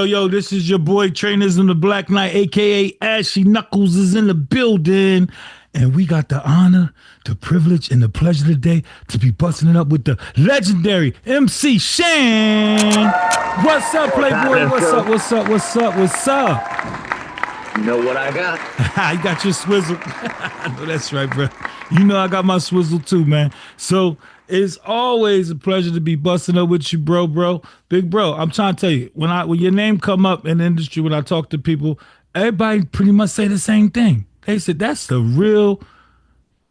yo, this is your boy Trainers in the Black Knight, aka Ashy Knuckles, is in the building. And we got the honor, the privilege, and the pleasure today to be busting it up with the legendary MC Shan. What's up, What's Playboy? happening, What's Phil? up? What's up? What's up? What's up? You know what I got? You got your swizzle. I know that's right, bro. You know I got my swizzle too, man. So it's always a pleasure to be busting up with you, bro. Big bro, I'm trying to tell you, when your name come up in the industry, when I talk to people, everybody pretty much say the same thing. They said that's the real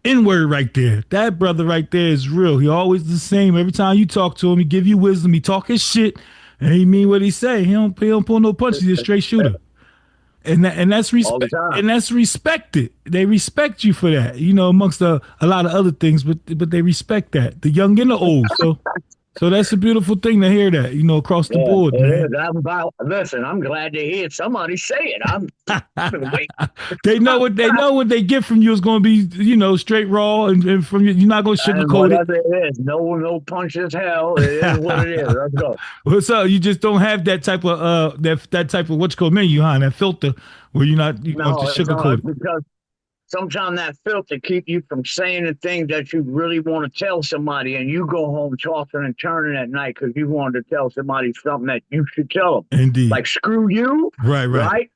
N-word right there. That brother right there is real. He always the same. Every time you talk to him, he give you wisdom. He talk his shit, and he mean what he say. He don't pull no punches. He's a straight shooter. And that's All the respect, time. and that's respected. They respect you for that, amongst a lot of other things, but they respect that, the young and the old. So that's a beautiful thing to hear that, across the Yeah, board, it man. is. Listen, I'm glad to hear somebody say it. I'm wait. They know what they get from you is going to be, straight raw, and from you, you're not going to And sugarcoat it. whatever it is, no punch is hell. It is what it is. Let's go. What's up? You just don't have that type of that type of what's called menu, huh? That filter where you don't No, just it's not sugarcoat it. because sometimes that filter keep you from saying the things that you really want to tell somebody, and you go home tossing and turning at night because you wanted to tell somebody something that you should tell them. Indeed. Like screw you, Right. right?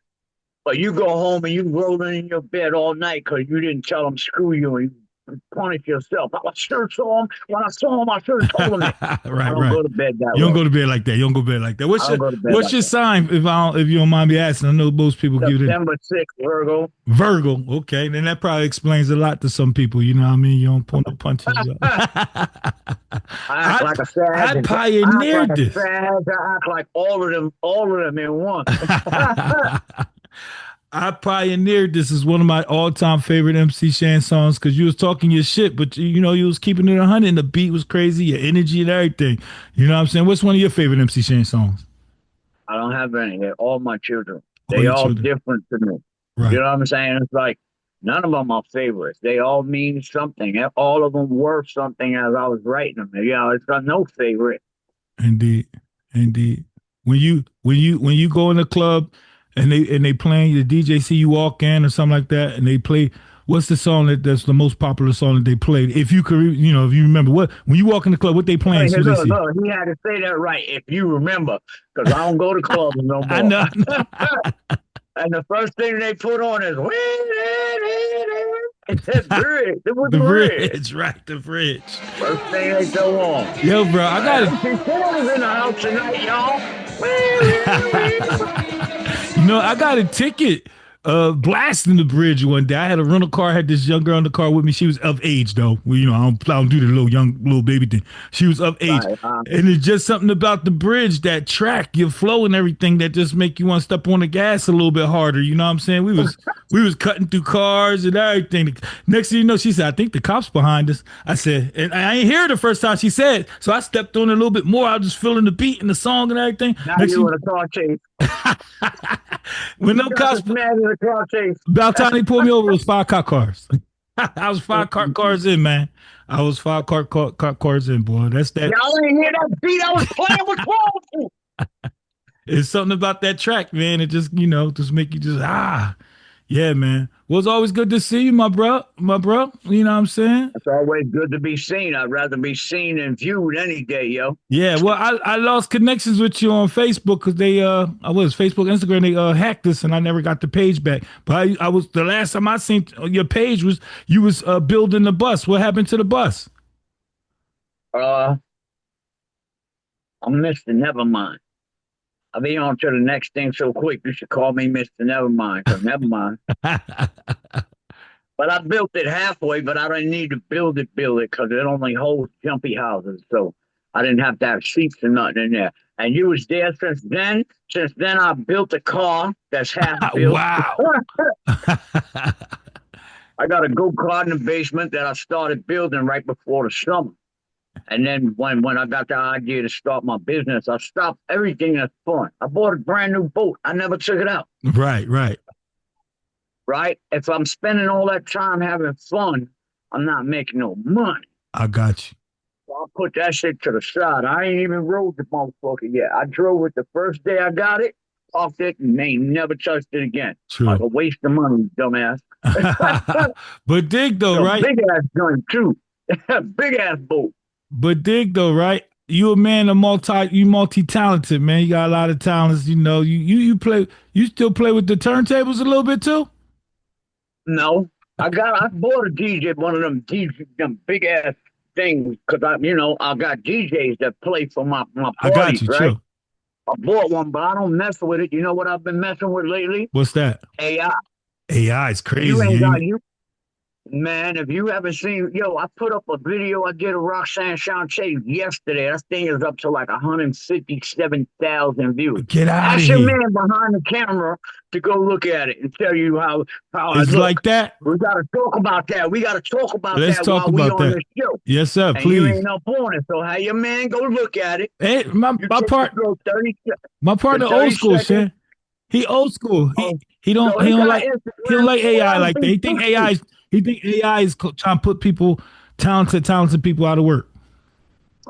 But you go home and you rolling in your bed all night because you didn't tell them screw you and you punish yourself. I should have saw him. When I saw him, I should have told him that. I don't Right. go to bed that You don't way. go to bed like that. You don't go to bed like that. I What's don't your go to bed what's like your that. sign if you don't mind me asking? I know most people give it September 6th, Virgo. Virgo. Okay, then that probably explains a lot to some people. You know what I mean? You don't pull no punches. I act I like a I savage. I act like pioneered a this. savage. I act like all of them in one. I pioneered this as one of my all-time favorite MC Shan songs because you was talking your shit, but you was keeping it 100 and the beat was crazy, your energy and everything. You know what I'm saying? What's one of your favorite MC Shan songs? I don't have any. They're all my children. All They your all children. different to me. You Right. know what I'm saying? It's like none of them are favorites. They all mean something. All of them were something as I was writing them. It's got no favorite. Indeed. Indeed. When you go in the club and they playing the DJ see you walk in or something like that and they play what's the song that's the most popular song that they played? If you could if you remember what when you walk in the club, what they playing Hey, as soon as they see you. look, he had to say that right. If you remember, because I don't go to clubs no I more. know. And the first thing they put on is it's bridge. It was The bridge. bridge, right? The bridge. First thing they throw on. Yo, bro, I got it. MC Shan is in the house tonight, y'all. I got a ticket blasting the bridge one day. I had a rental car, had this young girl in the car with me. She was of age though. Well, I don't do the little baby thing. She was of age. Right, And it's just something about the bridge, that track, your flow and everything that just make you want to step on the gas a little bit harder. You know what I'm saying? We was cutting through cars and everything. Next thing you know, she said, I think the cops behind us. I said, and I ain't hear it the first time she said, so I stepped on it a little bit more. I was just feeling the beat and the song and everything. now Next you thing in a car chase. when You no got cops this man in a car chase. about time they pulled me over, it was five cop cars. I was five cars in, man. I was cop cars in, boy. That's that. Y'all ain't hear that beat I was playing with wrong. It's something about that track, man. It just make you just yeah, man. Well, it's always good to see you, my bro. You know what I'm saying? It's always good to be seen. I'd rather be seen and viewed any day, yo. Yeah. Well, I lost connections with you on Facebook because I was Facebook, Instagram. They hacked us, and I never got the page back. But I was the last time I seen your page was you was building the bus. What happened to the bus? Uh, I'm Mr. Nevermind. I'll be on to the next thing so quick. You should call me Mr. Nevermind, because Nevermind. But I built it halfway, but I didn't need to build it, because it only holds jumpy houses. So I didn't have to have seats or nothing in there. And you was there since then. Since then, I built a car that's half built. Wow. I got a go-kart in the basement that I started building right before the summer. And then when I got the idea to start my business, I stopped everything that's fun. I bought a brand new boat. I never took it out. Right. Right? If I'm spending all that time having fun, I'm not making no money. I got you. So I put that shit to the side. I ain't even rode the motherfucker yet. I drove it the first day I got it, off it and they never touched it again. Like True. a waste of money, dumbass. But dig though, So right? big ass joint too. Big ass boat. But dig though, right? You a man of multi talented, man. You got a lot of talents. You know, you play. You still play with the turntables a little bit too. No, I bought a DJ, one of them big ass things, because I got DJs that play for my I got parties, you. right? Chill. I bought one, but I don't mess with it. You know what I've been messing with lately? What's that? AI. AI is You crazy. ain't got Ain't you. Man, if you haven't seen, I put up a video I did of Roxanne Shante yesterday. That thing is up to like 157,000 views. it? Get out of Ask your here. man behind the camera to go look at it and tell you how I It's like look. that. We got to talk about that. We got to talk about Let's that talk while we about on that. the show. Yes, sir. And you Please. ain't up on it. So have your man go look at it. Hey, You take the little 30, my the partner, old 30 school, seconds. Shan. He old school. Oh, He so don't he he don't got like he don't Instagram like too. AI I'll like that. be pushing. He think AI is trying to put people talented people out of work.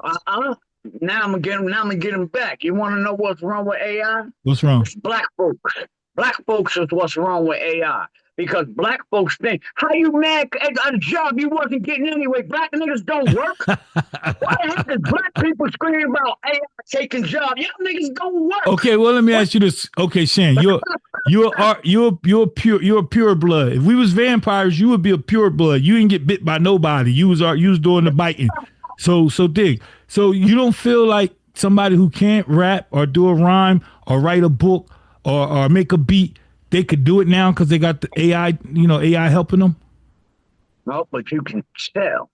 Uh-uh. Now I'm gonna get him back. You want to know what's wrong with AI? What's wrong? It's black folks. Black folks is what's wrong with AI. Because black folks think, how you mad at a job you wasn't getting anyway? Black niggas don't work. Why the heck is black people screaming about AI taking jobs? Y'all niggas don't work. Okay, well let me What? ask you this. Okay, Shan, you're a pure blood. If we was vampires, you would be a pure blood. You didn't get bit by nobody. You was doing the biting. So dig. So you don't feel like somebody who can't rap or do a rhyme or write a book or make a beat, they could do it now because they got the AI, AI helping them. No, but you can tell.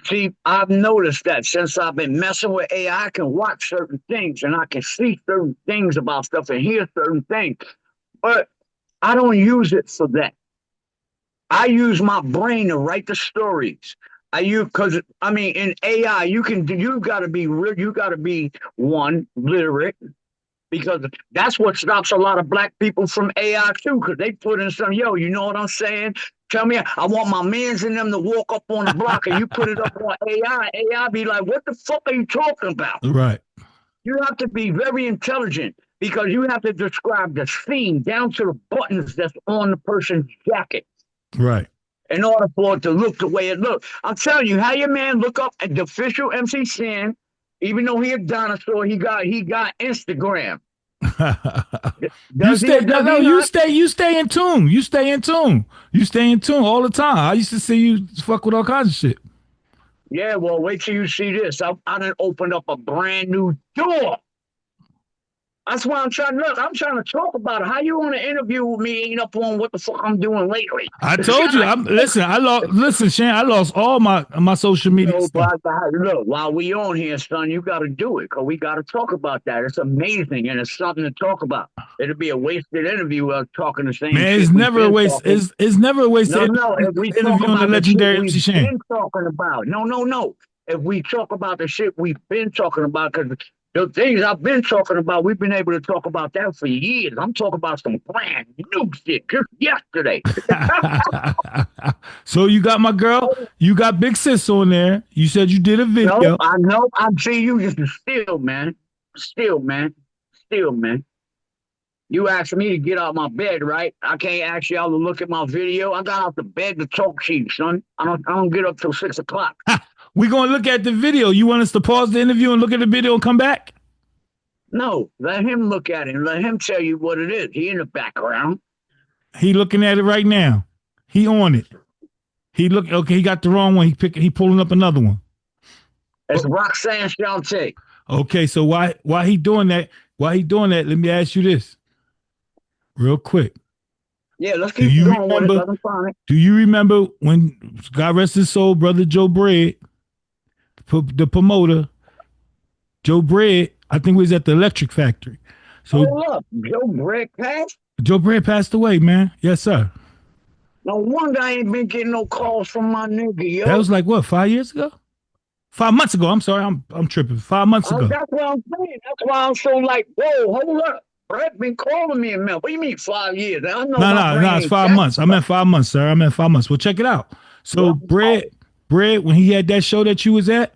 See, I've noticed that since I've been messing with AI, I can watch certain things and I can see certain things about stuff and hear certain things. But I don't use it for that. I use my brain to write the stories. I use because in AI you got to be real. You got to be one literate because that's what stops a lot of black people from AI too. Because they put in some you know what I'm saying? Tell me, I want my mans in them to walk up on the block, and you put it up on AI. AI be like, "What the fuck are you talking about?" Right. You have to be very intelligent because you have to describe the scene down to the buttons that's on the person's jacket Right. in order for it to look the way it looks. I'm telling you, how your man look up at the official MC Shan, even though he a dinosaur, he got Instagram. You Does he stay or does he not? you stay in tune. You stay in tune. You stay in tune all the time. I used to see you fuck with all kinds of shit. Yeah, well, wait till you see this. I done opened up a brand new door. That's why I'm trying to look. I'm trying to talk about it. How you want to interview with me ain't up on what the fuck I'm doing lately. I told you. Listen, Shan, I lost all my social media No, stuff. but look, while we on here, son, you got to do it because we got to talk about that. It's amazing and it's something to talk about. It'll be a wasted interview talking the same Man, shit it's we've never a been waste. talking. It's never a waste No, to no. If we talk interview on the about the shit legendary MC we've Shan. been talking about, no. If we talk about the shit we've been talking about, because the things I've been talking about, we've been able to talk about that for years. I'm talking about some brand new shit just yesterday. So you got my girl. You got Big Sis on there. You said you did a No, video. I know. I'm seeing you just still, man. Still, man. Still, man. You asked me to get out my bed, right? I can't ask y'all to look at my video. I got out the bed to talk to you, son. I don't get up till 6 o'clock. We're gonna look at the video. You want us to pause the interview and look at the video and come back? No, let him look at it and let him tell you what it is. He in the background. He looking at it right now. He on it. Okay, he got the wrong one. He pulling up another one. It's Roxanne Shante. Okay, so why he doing that? Why he doing that? Let me ask you this real quick. Yeah, let's Do keep you going with it. remember? Let him find it. Do you remember when God rest his soul, brother Joe Bread, the promoter, Joe Bread, I think was at the Electric Factory. So Hold up. Joe Bread passed? Joe Bread passed away, man. Yes, sir. No wonder I ain't been getting no calls from my nigga, yo. That was like what, 5 years ago? 5 months ago. I'm sorry, I'm tripping. 5 months ago. That's what I'm saying. That's why I'm so like, whoa, hold up. Brett been calling me a minute. What do you mean 5 years? I know my brain No, it's ain't 5 months. I meant 5 months, sir. I meant 5 months. Well, check it out. So Bread, when he had that show that you was at,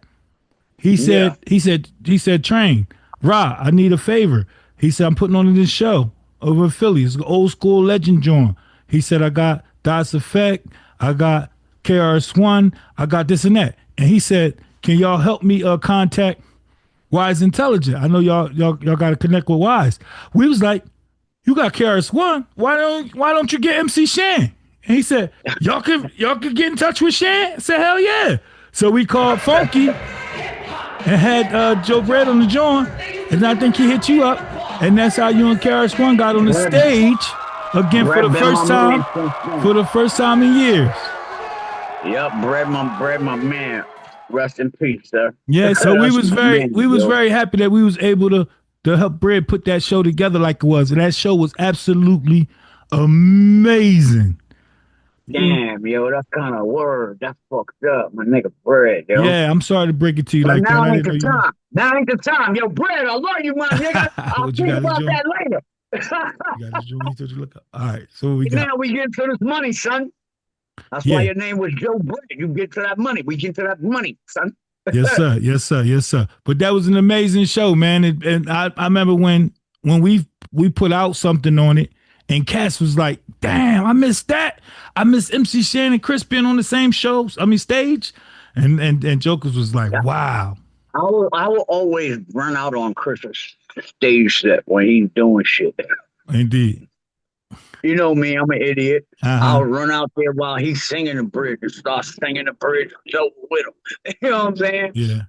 he said, Train, Ra, I need a favor. He said, I'm putting on this show over in Philly. It's an old school legend joint. He said, I got Das Effect, I got KRS-One, I got this and that. And he said, can y'all help me contact Wise Intelligent? I know y'all got to connect with Wise. We was like, you got KRS-One. Why don't you get MC Shan? And he said, y'all could get in touch with Shan? I said, hell yeah. So we called Funky and had Joe Bread on the joint, and I think he hit you up, and that's how you and KRS-One got on the stage again for the first time, in years. Yep, bread, my man. Rest in peace, sir. Yeah, so we was Yo. very happy that we was able to help Bread put that show together like it was, and that show was absolutely amazing. Damn, yo, that's kind of word. That's fucked up, my nigga Bread, yo. Yeah, I'm sorry to break it to you But like that. now I ain't didn't the know you. time. Now ain't the time. Yo, Bread, I love you, my nigga. I'll What you think got, about Joe? that later. You got this, Joe? He told you look up. All right, so what we got? Now we get to this money, son. That's why Yeah. your name was Joe Bread. You get to that money. We get to that money, son. Yes, sir. Yes, sir. Yes, sir. But that was an amazing show, man. And I remember when we put out something on it, and Cass was like, "Damn, I missed that. I miss MC Shan and Chris being on the same show. I mean, stage." And Jokers was like, Yeah. "Wow." I will always run out on Chris's stage set when he's doing shit. Indeed. You know me, I'm an idiot. Uh-huh. I'll run out there while he's singing the bridge and start singing the bridge with him. You know what I'm saying? Yeah.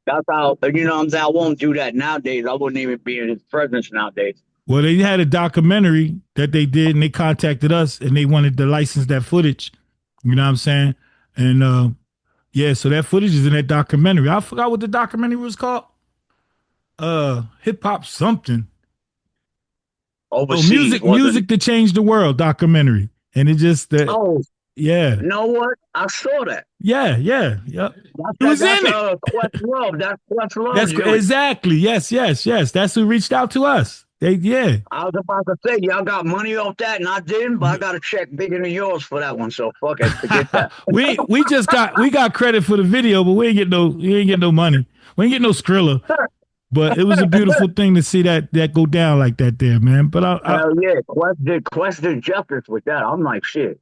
That's how, you know what I'm saying? I won't do that nowadays. I wouldn't even be in his presence nowadays. Well, they had a documentary that they did, and they contacted us, and they wanted to license that footage. You know what I'm saying? And yeah, so that footage is in that documentary. I forgot what the documentary was called. Hip hop something. Overseas, music that changed the world documentary, and it just that. Oh, yeah. You know what? I saw that. Yeah. It was in it. Questlove. That's Questlove. That's exactly. Yes. That's who reached out to us. Yeah. I was about to say y'all got money off that, and I didn't, but I got a check bigger than yours for that one. So fuck it, forget that. we got credit for the video, but we ain't get no money. We ain't get no Skrilla. But it was a beautiful thing to see that go down like that there, man. But hell yeah, Quest did justice with that. I'm like, shit,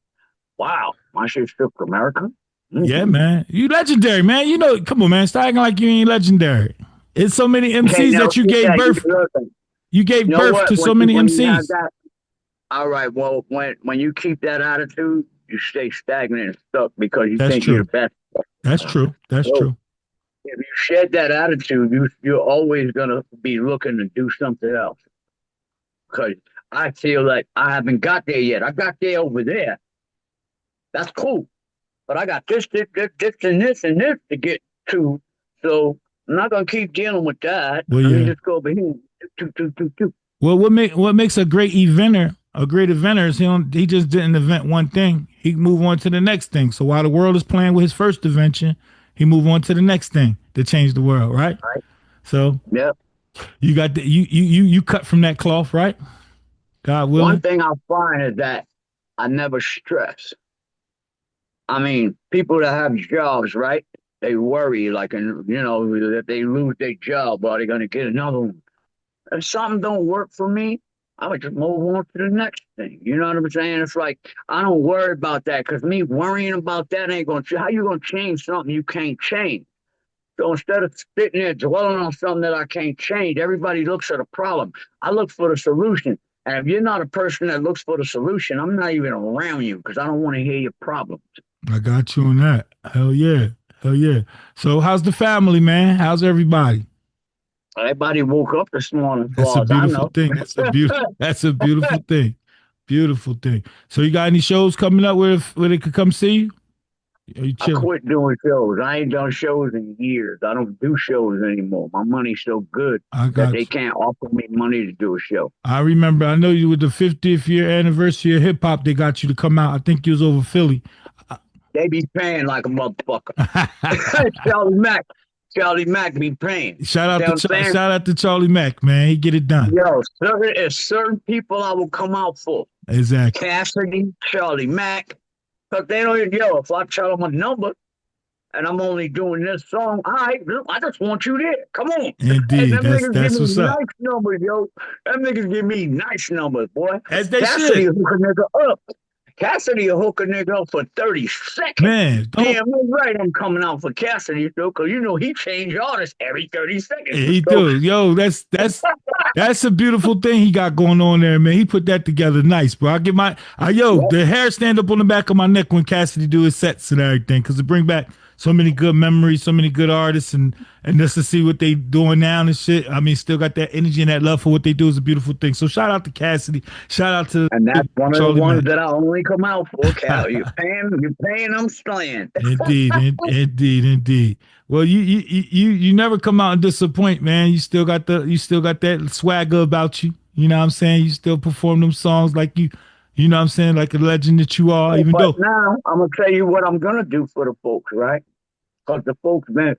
wow, my shit shook America. Mm-hmm. Yeah, man, you legendary, man. You know, come on, man, stop acting like you ain't legendary. It's so many MCs that you gave birth. You gave birth to so many MCs. All right, well, when you keep that attitude, you stay stagnant and stuck because you That's think true. you're the best. That's true. That's true. If you shed that attitude, you're always gonna be looking to do something else. Because I feel like I haven't got there yet. I got there over there. That's cool, but I got this, and this to get to. So I'm not gonna keep dealing with that. Well, Let me just go over here. Well, what makes a great eventer? A great eventer is he just didn't invent one thing. He moved on to the next thing. So while the world is playing with his first invention, he moved on to the next thing to change the world, right? Right. So yep. You got the you cut from that cloth, right? God willing. One thing I find is that I never stress. I mean, people that have jobs, right? They worry, like, and you know, if they lose their job, are they gonna get another one? If something don't work for me, I would just move on to the next thing. You know what I'm saying? It's like I don't worry about that because me worrying about that ain't gonna. How you gonna change something you can't change? So instead of sitting there dwelling on something that I can't change, everybody looks at a problem. I look for the solution. And if you're not a person that looks for the solution, I'm not even around you because I don't want to hear your problems. I got you on that. Hell yeah. So how's the family, man? How's everybody? Everybody woke up this morning. That's a beautiful thing. That's a beautiful thing. Beautiful thing. So you got any shows coming up where they could come see you? I quit doing shows. I ain't done shows in years. I don't do shows anymore. My money's so good that they can't offer me money to do a show. I remember. I know you with the 50th year anniversary of hip hop. They got you to come out. I think you was over Philly. They be paying like a motherfucker. Charlie Mack be paying. Shout out to Charlie Mack, man. He get it done. Yo, certain people I will come out for. Exactly. Cassidy, Charlie Mack. Because they don't, if I tell them a number, and I'm only doing this song. All right, I just want you there. Come on. And Indeed. them niggas give That's me what's up. nice numbers, yo. Them niggas give me nice numbers, boy. As they Cassidy should. will hook a nigga up. Cassidy will hook a nigga up for 30 seconds. Man, don't Damn right I'm coming out for Cassidy, though, because you know he change artists every 30 seconds. he So do. Yo, that's a beautiful thing he got going on there, man. He put that together nice, bro. I get yeah. the hair stand up on the back of my neck when Cassidy do his sets and everything, because it bring back so many good memories, so many good artists, and just to see what they doing now and shit. I mean, still got that energy and that love for what they do is a beautiful thing. So shout out to Cassidy. Shout out to And that's one of the Charlie ones Mack. that I only come out for, Cal. You're paying, I'm slaying. Indeed. Well, you never come out and disappoint, man. You still got that swagger about you. You know what I'm saying? You still perform them songs like you know what I'm saying, like a legend that you are, even But though now I'm gonna tell you what I'm gonna do for the folks, right? Because the folks been,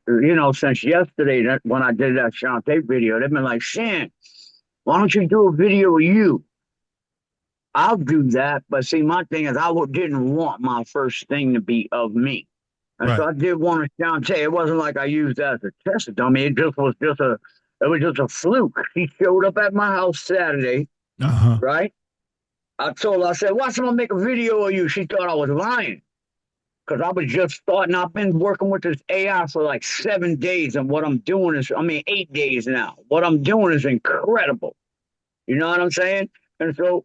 since yesterday when I did that Shante video, they've been like, Shan, why don't you do a video of you? I'll do that, but see, my thing is, didn't want my first thing to be of me, and so right. I did one of Shante. It wasn't like I used that as a test dummy. It was just a fluke. She showed up at my house Saturday, Uh-huh. right? I told her, I said, watch, I'm gonna make a video of you. She thought I was lying. Because I was just starting. I've been working with this AI for like 7 days, and what I'm doing is, 8 days now. What I'm doing is incredible. You know what I'm saying? And so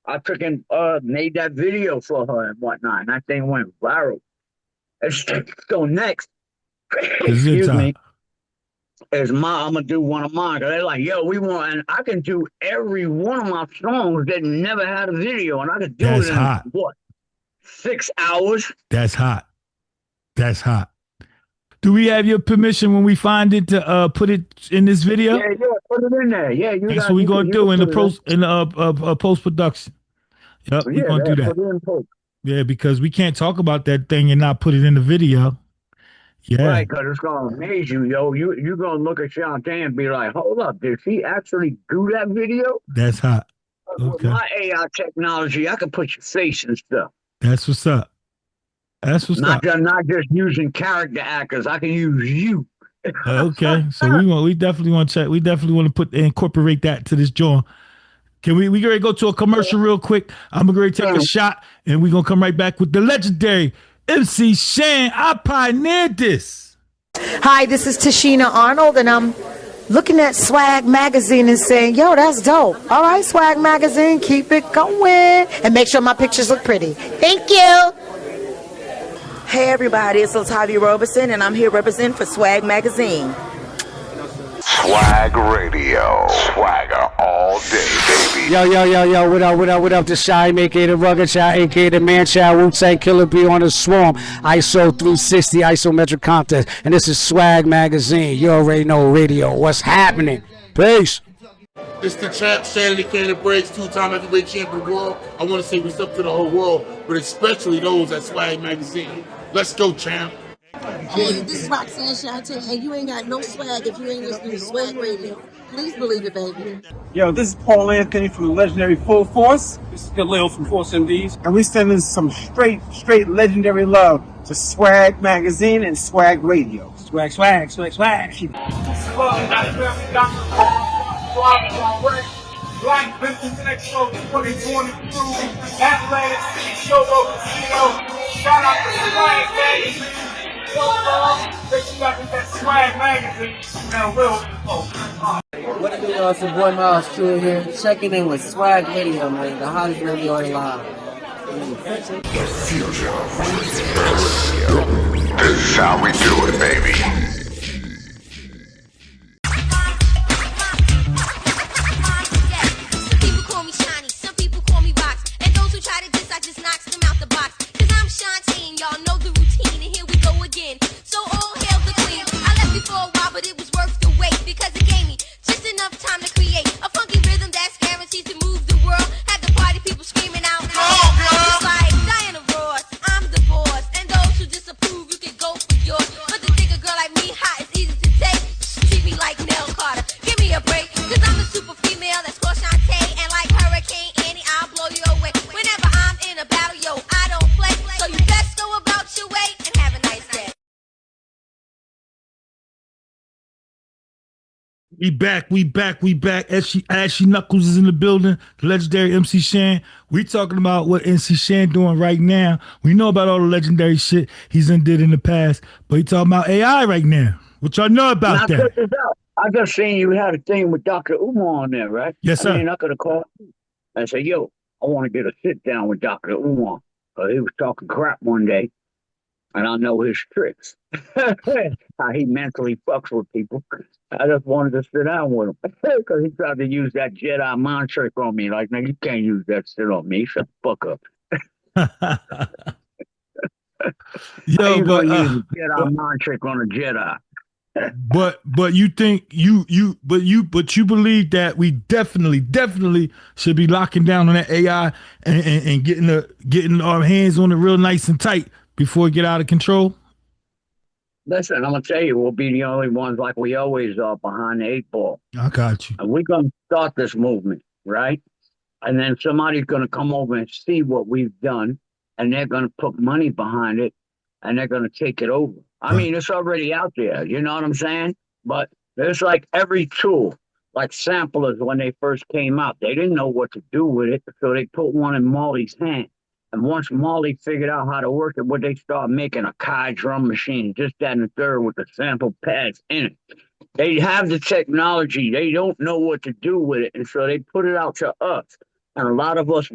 I took and made that video for her and whatnot, and that thing went viral. And so next, This is your excuse time. me, is I'm gonna do one of mine. Cause they're like, yo, we want, and I can do every one of my songs that never had a video, and I could do That's it in hot. what, 6 hours? That's hot. That's hot. Do we have your permission when we find it to put it in this video? Yeah, put it in there. Yeah, That's what we're gonna do in the post production. Yep, we're Yeah, gonna do that. put it in post. Yeah, because we can't talk about that thing and not put it in the video. Yeah, Right, because it's gonna amaze you, yo. You're gonna look at Shante and be like, hold up, did she actually do that video? that's hot. With Okay, my AI technology, I can put your face and stuff. that's what's up. That's what's up. Not just using character actors. I can use you. Okay, so we definitely want to check. We definitely want to incorporate that to this joint. Can we gonna go to a commercial real quick? I'm gonna take a shot, and we're gonna come right back with the legendary MC Shan. I pioneered this. Hi, this is Tashina Arnold, and I'm looking at Swag Magazine and saying, yo, that's dope. All right, Swag Magazine, keep it going. And make sure my pictures look pretty. Thank you. Hey everybody, it's Latavia Robertson, and I'm here representing for Swag Magazine. Swag Radio. Swagger all day, baby. Yo, what up? This Shy, aka the Rugged Shy, aka the Man Child, Wu-Tang Killer B on the Swarm, ISO 360, Isometric Contest, and this is Swag Magazine. You already know radio. What's happening? Peace. This the champ, Shannon Cannon Breaks, 2-time heavyweight champion of the world. I want to say what's up to the whole world, but especially those at Swag Magazine. Let's go, champ. Hey, this is Roxanne Shante, and you ain't got no swag if you ain't listening to Swag Radio. Please believe it, baby. Yo, this is Paul Anthony from the legendary Full Force. This is Khalil from Force MDs. And we sending some straight legendary love to Swag Magazine and Swag Radio. Swag. Black Business Expo 2022, Atlantic City Showboat Casino. Shout out to Swag Magazine. That you got that Swag Magazine. Now, What it do, y'all? It's your boy Miles True here, checking in with Swag Radio, man, the hottest radio alive. The future of radio. This is how we do it, baby. We back. Ashy Knuckles is in the building. The legendary MC Shan. We talking about what MC Shan doing right now. We know about all the legendary shit he's did in the past, but he talking about AI right now. What y'all know Now about check that? this out. I just seen you had a thing with Dr. Umar on there, right? Yes, I sir. mean, I could have called and said, "Yo, I want to get a sit down with Dr. Umar." He was talking crap one day, and I know his tricks. How he mentally fucks with people. I just wanted to sit down with him because he tried to use that Jedi mind trick on me. Like, man, you can't use that shit on me. Shut the fuck up. How Yo, you gonna but use a Jedi mind trick on a Jedi? but you think you believe that we definitely should be locking down on that AI and getting our hands on it real nice and tight before it get out of control. Listen, I'm gonna tell you, we'll be the only ones like we always are behind the eight ball. I got you. And we're gonna start this movement, right? And then somebody's gonna come over and see what we've done, and they're gonna put money behind it, and they're gonna take it over. I mean, it's already out there, you know what I'm saying? But it's like every tool, like samplers when they first came out, they didn't know what to do with it, so they put one in Molly's hand. And once Molly figured out how to work it, what they started making a Kai drum machine, just that and the third with the sample pads in it. They have the technology. They don't know what to do with it. And so they put it out to us. And a lot of us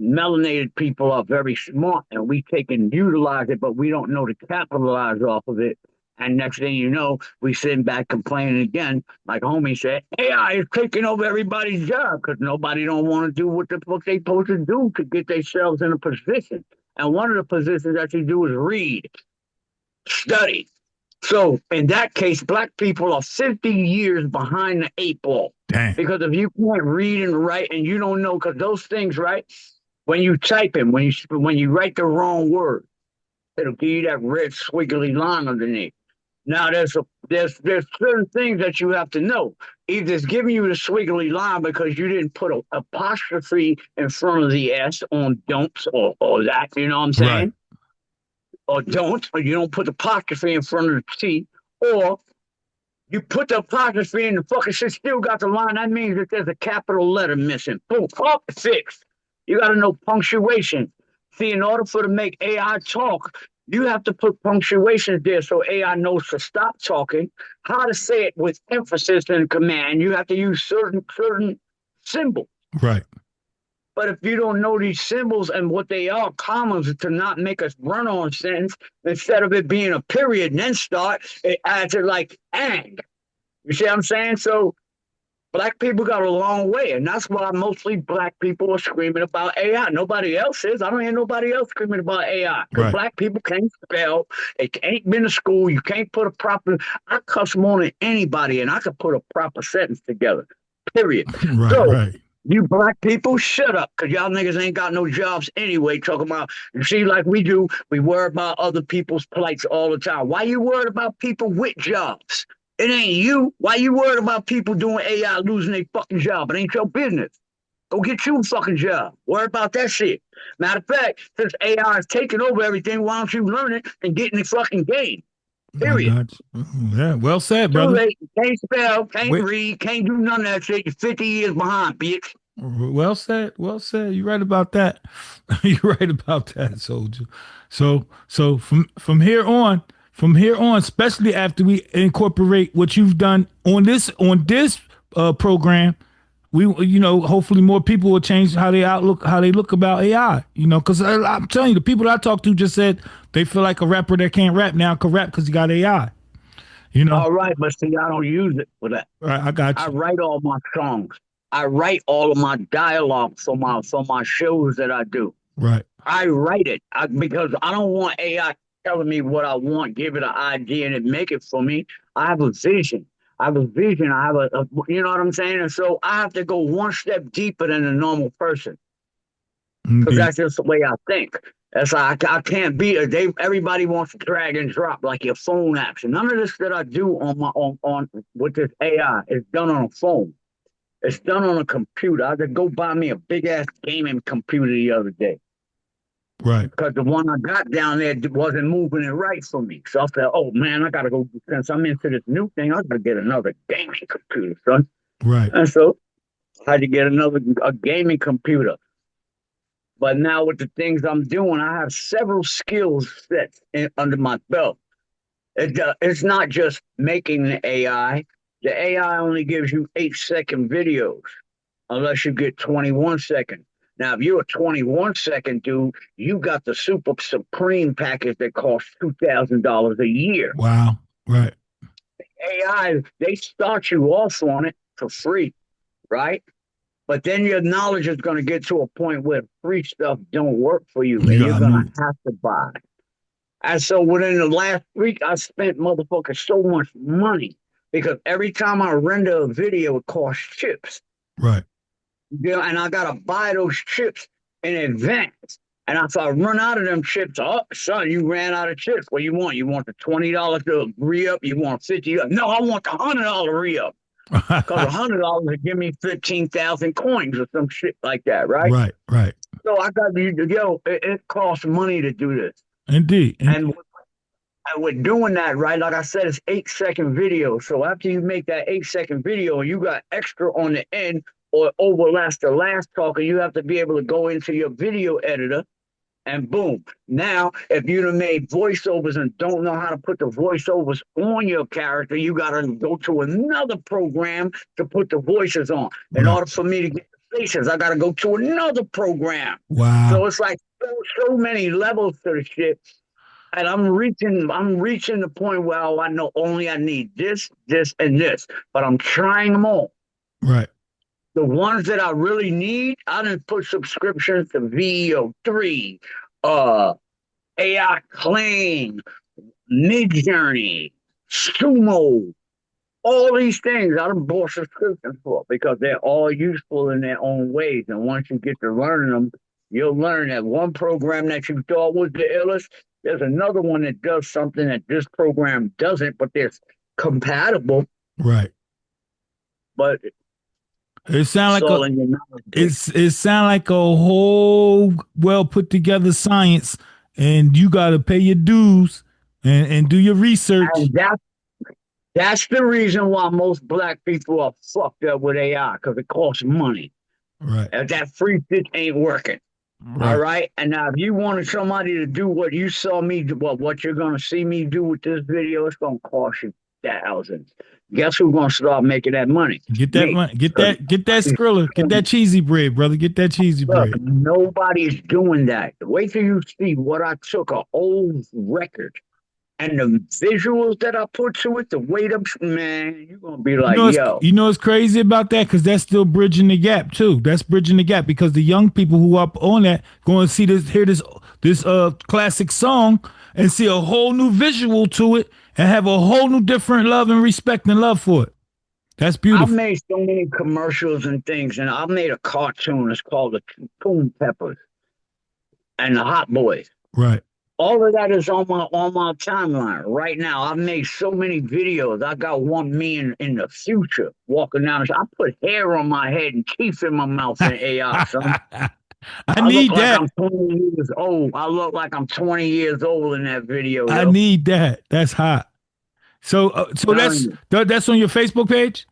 melanated people are very smart and we take and utilize it, but we don't know to capitalize off of it. And next thing you know, we sitting back complaining again, like homie said, AI is taking over everybody's job because nobody don't want to do what the fuck they supposed to do to get themselves in a position. And one of the positions that you do is read, study. So in that case, black people are 50 years behind the eight ball. Dang. Because if you can't read and write and you don't know, because those things, right? When you type in, when you write the wrong word, it'll give you that red squiggly line underneath. Now there's certain things that you have to know. Either it's giving you the squiggly line because you didn't put an apostrophe in front of the S on don'ts or that, you know what I'm saying? Right. Or don't, or you don't put the apostrophe in front of the T, or you put the apostrophe in the fucking shit still got the line. That means that there's a capital letter missing. Boom, up, fixed. You got to know punctuation. See, in order for to make AI talk, you have to put punctuations there so AI knows to stop talking, how to say it with emphasis and command. You have to use certain symbols. Right. But if you don't know these symbols and what they are, commas to not make us run on sentence, instead of it being a period and then start, it adds it like and. You see what I'm saying? So black people got a long way, and that's why mostly black people are screaming about AI. Nobody else is. I don't hear nobody else screaming about AI. Because Right. black people can't spell. They ain't been to school. You can't put a proper. I cuss more than anybody, and I could put a proper sentence together. Period. Right. So, Right. you black people, shut up, because y'all niggas ain't got no jobs anyway, talking about, you see, like we do, we worry about other people's plights all the time. Why you worried about people with jobs? It ain't you. Why you worried about people doing AI losing their fucking job? It ain't your business. Go get you a fucking job. Worry about that shit. Matter of fact, since AI is taking over everything, why don't you learn it and get in the fucking game? Period. Yeah, well said, Too brother. late. Can't spell, can't Wait. read, can't do none of that shit. You're 50 years behind, bitch. Well said. Well said. You're right about that. You're right about that, soldier. So from here on, especially after we incorporate what you've done on this program, we hopefully more people will change how they look about AI. Because I'm telling you, the people that I talked to just said they feel like a rapper that can't rap now can rap because he got AI. All right, but see, I don't use it for that. Right, I got you. I write all my songs. I write all of my dialogue for my shows that I do. Right. I write it because I don't want AI telling me what I want, give it an idea, and it make it for me. I have a vision. I have a you know what I'm saying? And so I have to go one step deeper than a normal person. Because that's just the way I think. That's I can't be everybody wants to drag and drop like your phone apps. And none of this that I do on my on with this AI is done on a phone. It's done on a computer. I had to go buy me a big ass gaming computer the other day. Right. Because the one I got down there wasn't moving it right for me. So I said, oh man, I gotta go, since I'm into this new thing, I gotta get another gaming computer, son. Right. And so I had to get a gaming computer. But now with the things I'm doing, I have several skills sets under my belt. It's not just making the AI. The AI only gives you 8-second videos unless you get 21 seconds. Now, if you're a 21-second dude, you got the Super Supreme package that costs $2,000 a year. Wow. Right. AI, they start you off on it for free, right? But then your knowledge is going to get to a point where free stuff don't work for you, and you're going to have to buy. And so within the last week, I spent motherfucker so much money because every time I render a video, it costs chips. Right. And I got to buy those chips in advance. And if I run out of them chips, oh, son, you ran out of chips. What you want? You want the $20 to re-up? You want $50? No, I want the $100 re-up. Because $100 would give me 15,000 coins or some shit like that, right? Right, right. So I got it costs money to do this. Indeed. And with doing that, right, like I said, it's 8-second video. So after you make that 8-second video, you got extra on the end or overlaps the last talker, you have to be able to go into your video editor and boom. Now, if you'd have made voiceovers and don't know how to put the voiceovers on your character, you got to go to another program to put the voices on. In order for me to get the faces, I got to go to another program. Wow. So it's like so many levels to the shit. And I'm reaching the point where I know only I need this, and this, but I'm trying them all. Right. The ones that I really need, I didn't put subscriptions to VEO3, AI Clean, Midjourney, Sumo, all these things I done bought subscriptions for because they're all useful in their own ways. And once you get to learning them, you'll learn that one program that you thought was the illest, there's another one that does something that this program doesn't, but they're compatible. Right. But it sound like a whole well put together science, and you got to pay your dues and do your research. And that's the reason why most black people are fucked up with AI because it costs money. Right. And that free shit ain't working. Right. All right. And now, if you wanted somebody to do what you saw me do, what you're going to see me do with this video, it's going to cost you thousands. Guess who's going to start making that money? Get that money. Get that Skrilla. Get that cheesy bread, brother. Get that cheesy bread. Nobody's doing that. Wait till you see what I took an old record and the visuals that I put to it, the weight up, man, you're going to be like, yo. You know what's crazy about that? Because that's still bridging the gap, too. That's bridging the gap because the young people who are up on that going to see this, hear this classic song and see a whole new visual to it and have a whole new different love and respect and love for it. That's beautiful. I've made so many commercials and things, and I've made a cartoon. It's called the Poon Peppers and the Hot Boys. Right. All of that is on my timeline right now. I've made so many videos. I got one me in the future walking down. I put hair on my head and teeth in my mouth in AI. Son. I need look that. Like I'm 20 years old. I look like I'm 20 years old in that video. I need that. That's hot. So that's on your Facebook page?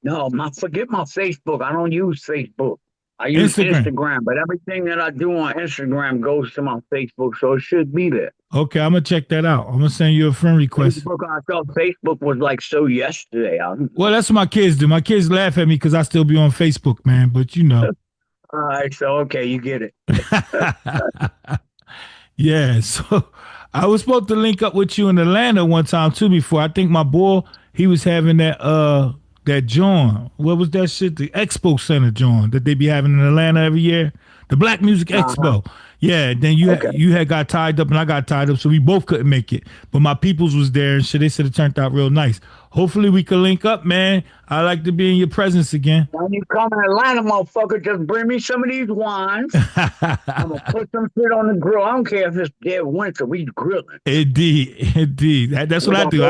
No, forget my Facebook. I don't use Facebook. I use Instagram, but everything that I do on Instagram goes to my Facebook, so it should be there. Okay, I'm gonna check that out. I'm gonna send you a friend request. I thought Facebook was like so yesterday. Well, that's what my kids do. My kids laugh at me because I still be on Facebook, man. But you know. All right, so okay, you get it. Yeah, so I was supposed to link up with you in Atlanta one time too before. I think my boy, he was having that joint. What was that shit? The Expo Center joint that they be having in Atlanta every year. The Black Music Expo. Yeah, then you had got tied up and I got tied up, so we both couldn't make it. But my peoples was there and shit. They said it turned out real nice. Hopefully we can link up, man. I like to be in your presence again. When you come to Atlanta, motherfucker, just bring me some of these wines. I'm gonna put some shit on the grill. I don't care if it's dead winter. We grilling. Indeed. That's what I do.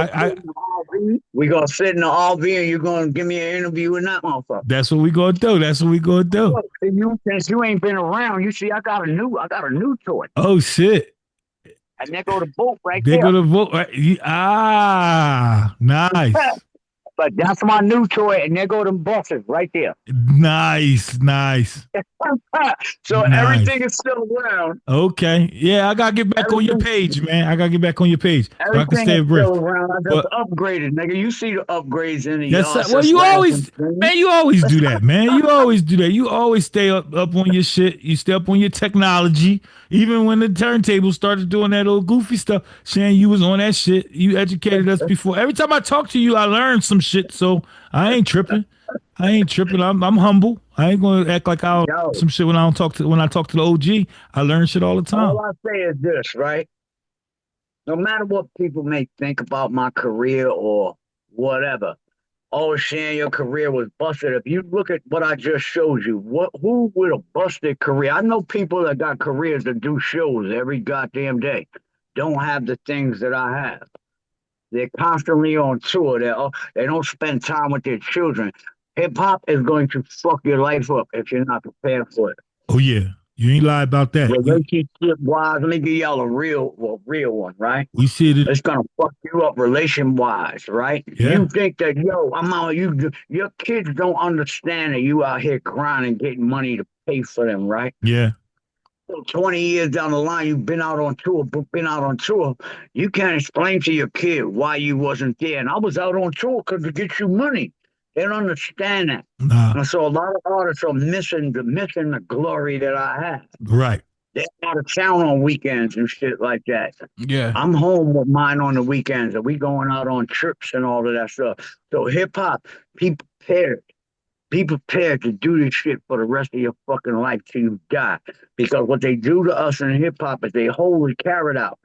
We gonna sit in the RV and you're gonna give me an interview in that motherfucker. That's what we gonna do. That's what we gonna do. Look, since you ain't been around, you see, I got a new toy. Oh shit! And there go the boat right They there. gonna vote. Right? Ah, nice. But that's my new toy, and there go them buses right there. Nice. So Nice. everything is still around. Okay. Yeah, I gotta get back on your page, man. I gotta get back on your page so I can Everything stay is abreast. still around. I just upgraded, nigga. You see the upgrades in the yard. Well, you always do that, man. You always do that. You always stay up on your shit. You stay up on your technology. Even when the turntable started doing that old goofy stuff, Shan, you was on that shit. You educated us before. Every time I talk to you, I learn some shit. So I ain't tripping. I'm humble. I ain't gonna act like I don't know some shit when I talk to the OG. I learn shit all the time. All I say is this, right? No matter what people may think about my career or whatever, oh, Shan, your career was busted. If you look at what I just showed you, who with a busted career? I know people that got careers that do shows every goddamn day, don't have the things that I have. They're constantly on tour. They don't spend time with their children. Hip hop is going to fuck your life up if you're not prepared for it. Oh yeah, you ain't lie about that. Relationship wise, let me give y'all a real one, right? We see it. It's gonna fuck you up relation wise, right? Yeah. You think that I'm out. Your kids don't understand that you out here grinding, getting money to pay for them, right? Yeah. 20 years down the line, you've been out on tour. You can't explain to your kid why you wasn't there. And I was out on tour because to get you money. They don't understand that. Nah. And so a lot of artists are missing the glory that I have. Right. They're out of town on weekends and shit like that. Yeah. I'm home with mine on the weekends, and we going out on trips and all of that stuff. So hip hop, be prepared. Be prepared to do this shit for the rest of your fucking life till you die. Because what they do to us in hip hop is they hold the carrot out,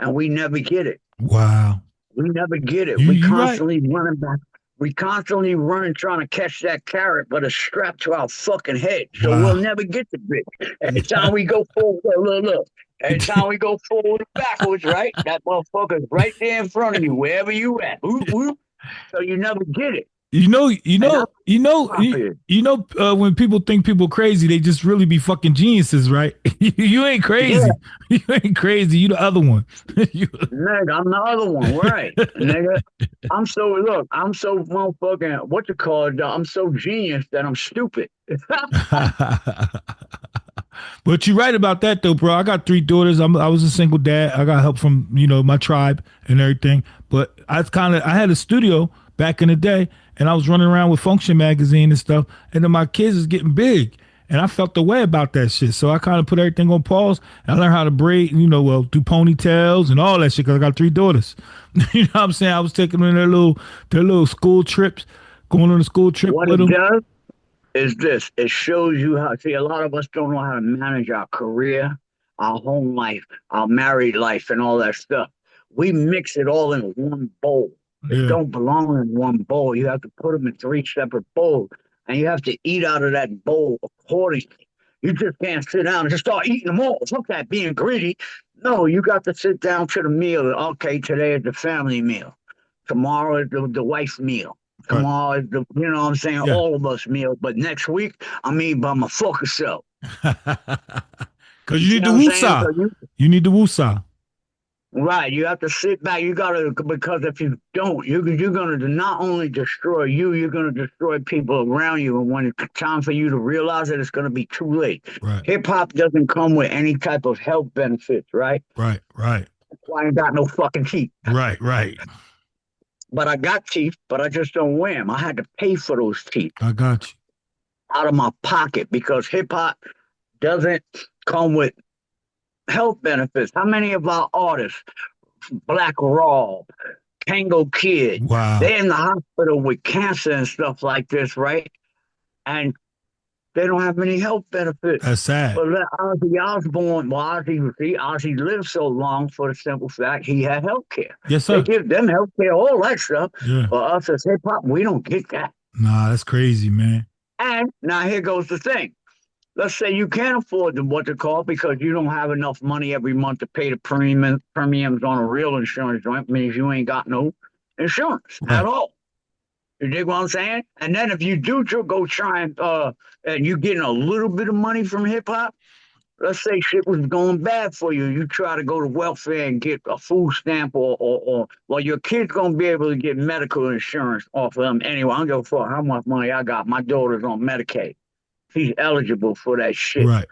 and we never get it. Wow. We never get it. We constantly running back. We constantly running trying to catch that carrot, but it's strapped to our fucking head. So we'll never get the bitch. Every time we go forward, look. Every time we go forward and backwards, right? That motherfucker's right there in front of you, wherever you at. So you never get it. When people think people crazy, they just really be fucking geniuses, right? You ain't crazy. Yeah. You ain't crazy. You the other one. Nigga, I'm the other one, right? Nigga, I'm so motherfucking, what you call it? I'm so genius that I'm stupid. But you're right about that, though, bro. I got 3 daughters. I was a single dad. I got help from my tribe and everything. But I had a studio back in the day, and I was running around with Function magazine and stuff. And then my kids is getting big, and I felt the way about that shit. So I kind of put everything on pause. And I learned how to braid, do ponytails and all that shit because I got 3 daughters. You know what I'm saying? I was taking them in their little school trips, going on a school trip with them. What it does is this. It shows you how. See, a lot of us don't know how to manage our career, our home life, our married life, and all that stuff. We mix it all in one bowl. It don't belong in one bowl. You have to put them in 3 separate bowls, and you have to eat out of that bowl accordingly. You just can't sit down and just start eating them all. Fuck that being greedy. No, you got to sit down to the meal. Okay, today is the family meal. Tomorrow is the wife's meal. Tomorrow is the, you know what I'm saying, all of us meal. But next week, I'm eating by my fucking self. Because you need the woosah. You need the woosah. Right, you have to sit back. You gotta, because if you don't, you're gonna not only destroy you, you're gonna destroy people around you. And when it's time for you to realize it, it's gonna be too late. Right. Hip hop doesn't come with any type of health benefits, right? Right. That's why I ain't got no fucking teeth. Right. But I got teeth, but I just don't wear them. I had to pay for those teeth. I got you. Out of my pocket, because hip hop doesn't come with health benefits. How many of our artists, Black Raw, Tango Kid, they're in the hospital with cancer and stuff like this, right? And they don't have any health benefits. That's sad. But Ozzy Osbourne, Ozzy lived so long for the simple fact he had health care. Yes, sir. They give them health care, all that stuff. Yeah. For us as hip hop, we don't get that. Nah, that's crazy, man. And now here goes the thing. Let's say you can't afford because you don't have enough money every month to pay the premiums on a real insurance joint. Means you ain't got no insurance Right. at all. You dig what I'm saying? And then if you do go try and you getting a little bit of money from hip hop, let's say shit was going bad for you. You try to go to welfare and get a food stamp or well, your kid's gonna be able to get medical insurance off of them anyway. I don't give a fuck how much money I got. My daughter's on Medicaid. She's eligible for that shit. Right.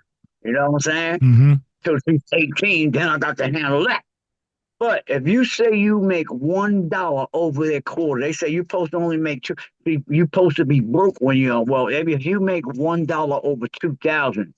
You know what I'm saying? Mm-hmm. Till she's 18, then I got to handle that. But if you say you make $1 over their quarter, they say you're supposed to only make two. You're supposed to be broke when you're well. Maybe if you make $1 over 2,000,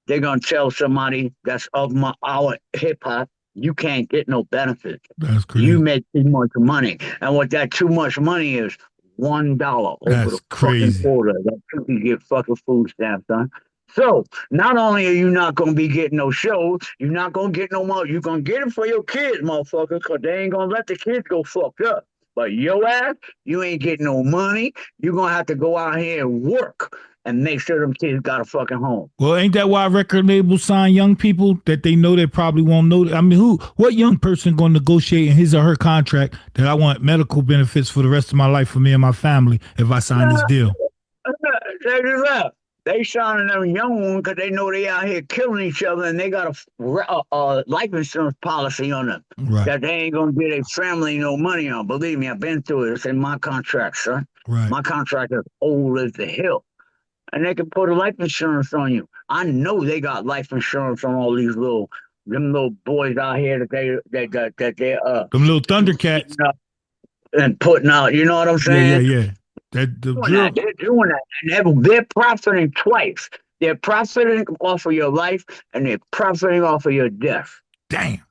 they're gonna tell somebody that's of our hip hop, you can't get no benefits. That's crazy. You make too much money, and what that too much money is, $1 over That's the crazy. fucking quarter that you can get fucking food stamps, son. So not only are you not gonna be getting no shows, you're not gonna get no more. You're gonna get it for your kids, motherfucker, because they ain't gonna let the kids go fucked up. But your ass, you ain't getting no money. You're gonna have to go out here and work and make sure them kids got a fucking home. Well, ain't that why record labels sign young people that they know they probably won't know? I mean, what young person going to negotiate in his or her contract that I want medical benefits for the rest of my life for me and my family if I sign this deal? They signing them young ones because they know they out here killing each other and they got a life insurance policy on them that they ain't gonna get their family no money on. Believe me, I've been through it. It's in my contract, son. Right. My contract is old as the hill. And they can put a life insurance on you. I know they got life insurance on all these them little boys out here that they them little Thundercats and putting out. You know what I'm saying? Yeah. They're doing that, and they're profiting twice. They're profiting off of your life, and they're profiting off of your death. Damn.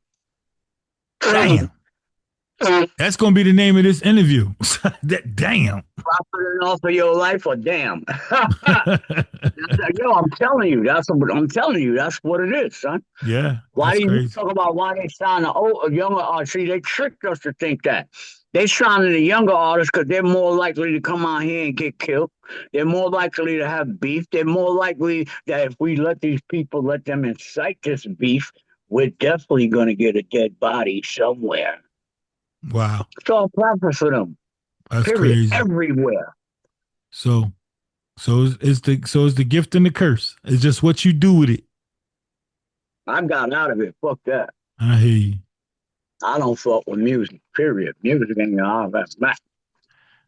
That's gonna be the name of this interview. Damn. Profiting off of your life, or damn. Yo, I'm telling you, that's what it is, son. Yeah. Why do you talk about why they sign a younger artist? See, they tricked us to think that. They signing the younger artists because they're more likely to come out here and get killed. They're more likely to have beef. They're more likely that if we let them incite this beef, we're definitely going to get a dead body somewhere. Wow. It's all profit for them. That's period. Crazy. Everywhere. So it's the gift and the curse. It's just what you do with it. I got out of it. Fuck that. I hear you. I don't fuck with music, period. Music ain't all that back.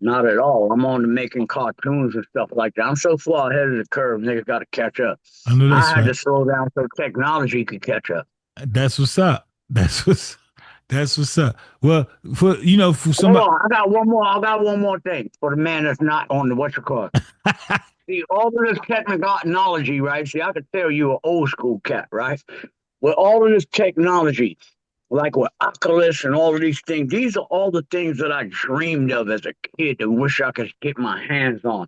Not at all. I'm on to making cartoons and stuff like that. I'm so far ahead of the curve, niggas got to catch up. I know that's I had right. to slow down so technology could catch up. That's what's up. That's what's up. Well, for somebody. Hold on, I got one more thing for the man that's not on the See, all of this technology, right? See, I could tell you an old school cat, right? With all of this technology, like with Oculus and all of these things, these are all the things that I dreamed of as a kid and wish I could get my hands on.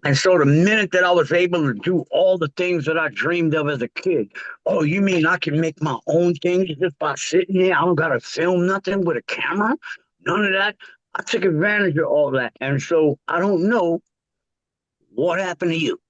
And so the minute that I was able to do all the things that I dreamed of as a kid, oh, you mean I can make my own things just by sitting here? I don't got to film nothing with a camera? None of that. I took advantage of all that. And so I don't know what happened to you.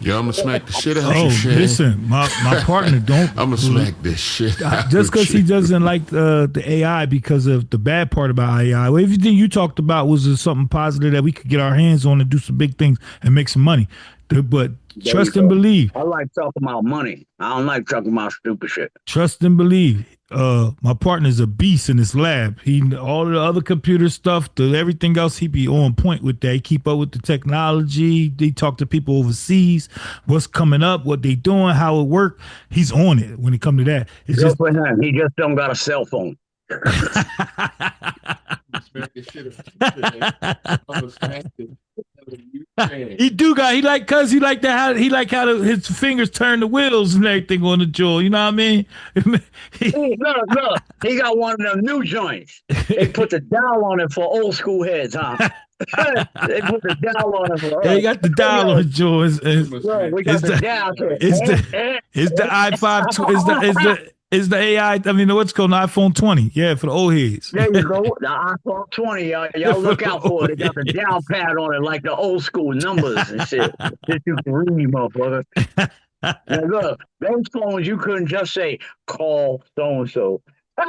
Yo, I'm gonna smack the shit out of you, Shan. Listen, my partner don't. I'm gonna smack this shit out just because he doesn't like the AI because of the bad part about AI. Well, everything you talked about was something positive that we could get our hands on and do some big things and make some money. But trust and believe. I like talking about money. I don't like talking about stupid shit. Trust and believe. My partner's a beast in his lab. All the other computer stuff, everything else, he be on point with that. He keep up with the technology. They talk to people overseas, what's coming up, what they doing, how it work. He's on it when it come to that. It's just for him. He just don't got a cell phone. He like how his fingers turn the wheels and everything on the jaw. You know what I mean? Look, he got one of them new joints. They put the dial on it for old school heads, huh? They put the dial on it for. He got the dial on his jaw. We got the dial. It's the i5. It's the AI. I mean, what's called an iPhone 20. Yeah, for the old heads. There you go. The iPhone 20. Y'all look out for it. It got the down pad on it like the old school numbers and shit. Just you can read, motherfucker. Now look, those phones you couldn't just say call so and so.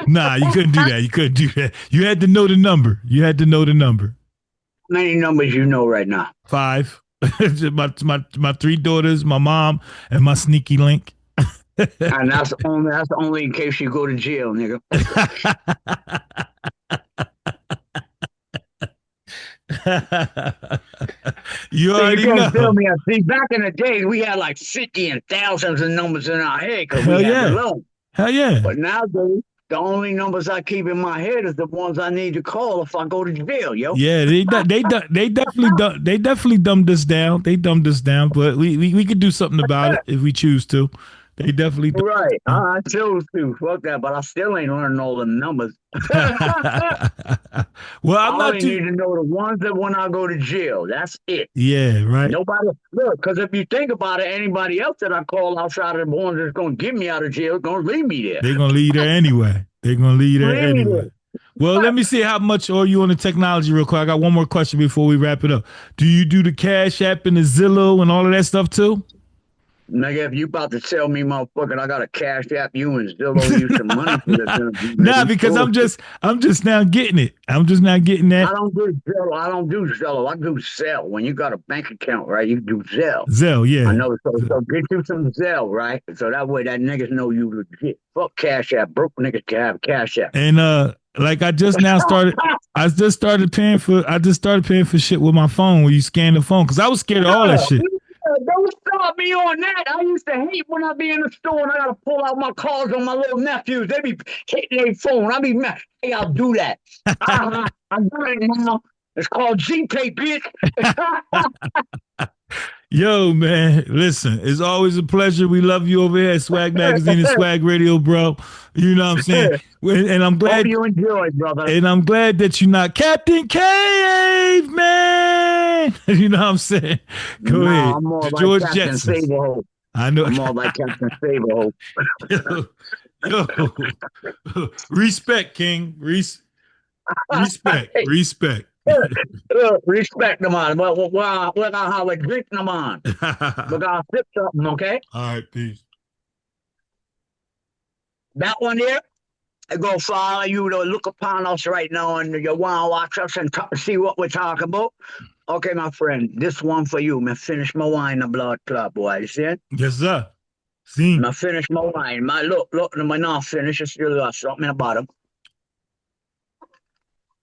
Nah, you couldn't do that. You couldn't do that. You had to know the number. You had to know the number. How many numbers you know right now? 5. my 3 daughters, my mom, and my sneaky link. And that's only in case you go to jail, nigga. You So already you know. can't tell me. See, back in the day, we had like 50 and thousands of numbers in our head because Hell we yeah. had the loan. Hell yeah. But nowadays, the only numbers I keep in my head is the ones I need to call if I go to jail, yo. Yeah, they definitely dumbed us down. They dumbed us down, but we could do something about it if we choose to. They definitely Right. I chose to. Fuck that, but I still ain't learning all them numbers. Well, I'm I not only too. need to know the ones that when I go to jail. That's it. Yeah, right. Nobody look, because if you think about it, anybody else that I call outside of the ones that's gonna get me out of jail is gonna leave me there. They're gonna leave there anyway. They're gonna leave there Leave me anyway. there. Well, let me see how much are you on the technology real quick. I got one more question before we wrap it up. Do you do the Cash App and the Zillow and all of that stuff too? Nigga, if you about to tell me, motherfucker, I gotta cash app you and Zillow you some money for this interview, Nah, nigga. because Bullshit. I'm just now getting it. I'm just now getting that. I don't do Zillow. I don't do Zillow. I do Zelle. When you got a bank account, right, you do Zelle. Zelle, yeah. I know. So get you some Zelle, right? So that way that niggas know you legit. Fuck Cash App. Broke niggas can have Cash App. And like I just started paying for shit with my phone when you scan the phone because I was scared of all that shit. Don't start me on that. I used to hate when I be in the store and I gotta pull out my cards on my little nephews. They be hitting their phone. I be mad. Hey, I'll do that. I'm doing it now. It's called GPay, bitch. Yo, man, listen, it's always a pleasure. We love you over here at Swag Magazine and Swag Radio, bro. You know what I'm saying? And I'm glad Hope you enjoy, brother. And I'm glad that you're not Captain Cave, man. You know what I'm saying? Go ahead. I'm more like George Captain Jetson. Saberhope. I know. I'm more like Captain Saberhope. Yo. Respect, King. Respect. Respect the man. We're gonna have a drink the man. We're gonna sip something, okay? All right, peace. That one there, I go follow you to look upon us right now and you wanna watch us and see what we're talking about. Okay, my friend, this one for you. Me finish my wine the blood club, boy. You see it? Yes, sir. See. Me finish my wine. My look, my not finish. It's still got something in the bottom.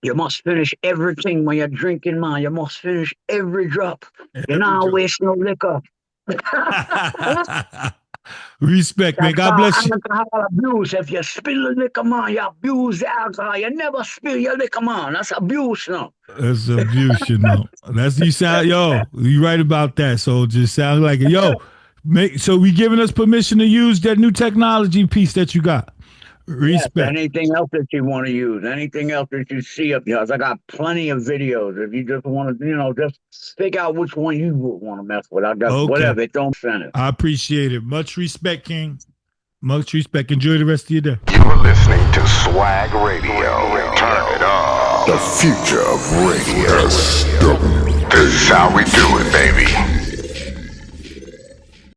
You must finish everything when you're drinking, man. You must finish every drop. You're not waste no liquor. Respect, man. God bless you. Alcohol abuse. If you spill the liquor, man, you abuse the alcohol. You never spill your liquor, man. That's abuse, no. That's abuse, you know. That's you sound, yo. You right about that. So it just sounds like it. Yo, so we giving us permission to use that new technology piece that you got. Respect. Yes, anything else that you want to use, anything else that you see up here. I got plenty of videos. If you just want to, just figure out which one you would want to mess with. I got whatever. It don't send it. I appreciate it. Much respect, King. Much respect. Enjoy the rest of your day. You are listening to Swag Radio. Turn it up. The future of radio. This is how we do it, baby.